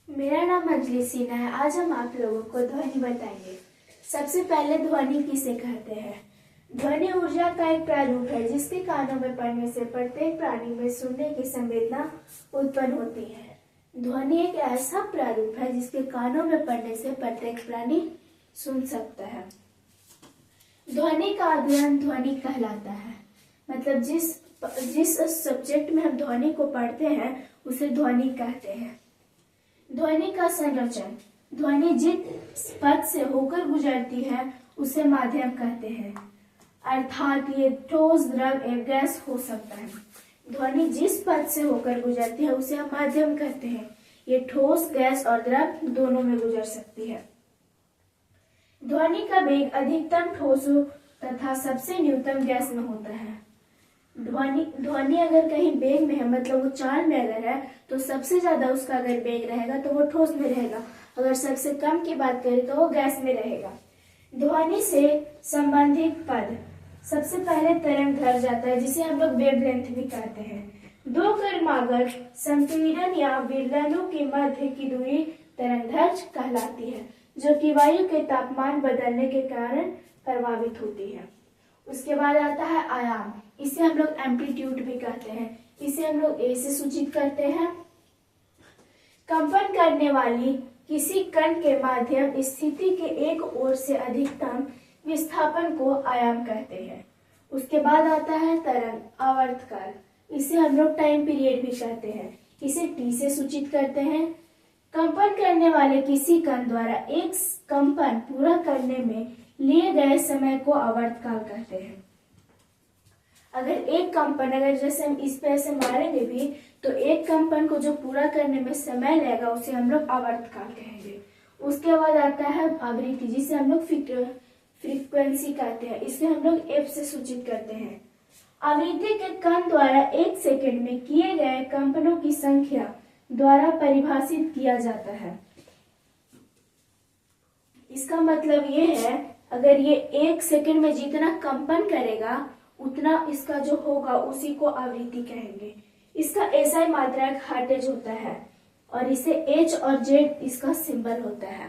मेरा नाम अंजलि सिन्हा है। आज हम आप लोगों को ध्वनि बताएंगे। सबसे पहले ध्वनि किसे कहते हैं? ध्वनि ऊर्जा का एक प्रारूप है जिसके कानों में पड़ने से प्रत्येक प्राणी में सुनने की संवेदना उत्पन्न होती है। ध्वनि एक ऐसा प्रारूप है जिसके कानों में पड़ने से प्रत्येक प्राणी सुन सकता है। ध्वनि का अध्ययन ध्वनि कहलाता है। मतलब जिस सब्जेक्ट में हम ध्वनि को पढ़ते हैं उसे ध्वनि कहते हैं। ध्वनि का संरचन। ध्वनि जिस पथ से होकर गुजरती है उसे माध्यम कहते हैं, अर्थात ये ठोस, द्रव एवं गैस हो सकता है। ध्वनि जिस पथ से होकर गुजरती है उसे हम माध्यम कहते हैं। ये ठोस, गैस और द्रव दोनों में गुजर सकती है। ध्वनि का वेग अधिकतम ठोसों तथा सबसे न्यूनतम गैस में होता है। ध्वनि अगर कहीं वेग में है, मतलब वो चाल में अगर है, तो सबसे ज्यादा उसका अगर वेग रहेगा तो वो ठोस में रहेगा। अगर सबसे कम की बात करें तो वो गैस में रहेगा। ध्वनि से संबंधित पद। सबसे पहले तरंग दैर्घ्य जाता है जिसे हम लोग वेवलेंथ भी कहते हैं। दो क्रमागत संपीड़न या विलयनों के मध्य की दूरी तरंग दैर्घ्य कहलाती है, जो कि वायु के तापमान बदलने के कारण प्रभावित होती है। उसके बाद आता है आयाम। इसे हम लोग एम्पलीट्यूड भी कहते हैं। इसे हम लोग ए से सूचित करते हैं। कंपन करने वाली किसी कण के माध्यम स्थिति के एक ओर से अधिकतम विस्थापन को आयाम कहते हैं। उसके बाद आता है तरंग, आवर्तकाल। इसे हम लोग टाइम पीरियड भी कहते हैं। इसे टी से सूचित करते हैं। कंपन करने वाले किसी कण द्वारा एक कंपन पूरा करने में लिए गए समय को आवर्तकाल कहते हैं। अगर एक कंपन, अगर जैसे हम इस पे ऐसे मारेंगे भी, तो एक कंपन को जो पूरा करने में समय लगेगा उसे हम लोग आवर्तकाल कहेंगे। उसके बाद आता है आवृत्ति, जिसे हम लोग फ्रीक्वेंसी कहते हैं। इसे हम लोग एफ से सूचित करते हैं। आवृत्ति के कण द्वारा एक सेकंड में किए गए कंपनों की संख्या द्वारा परिभाषित किया जाता है। इसका मतलब ये है, अगर ये एक सेकंड में जितना कंपन करेगा उतना इसका जो होगा उसी को आवृत्ति कहेंगे। इसका एसआई मात्रक हर्ट्ज होता है और इसे एच और जेड इसका सिंबल होता है।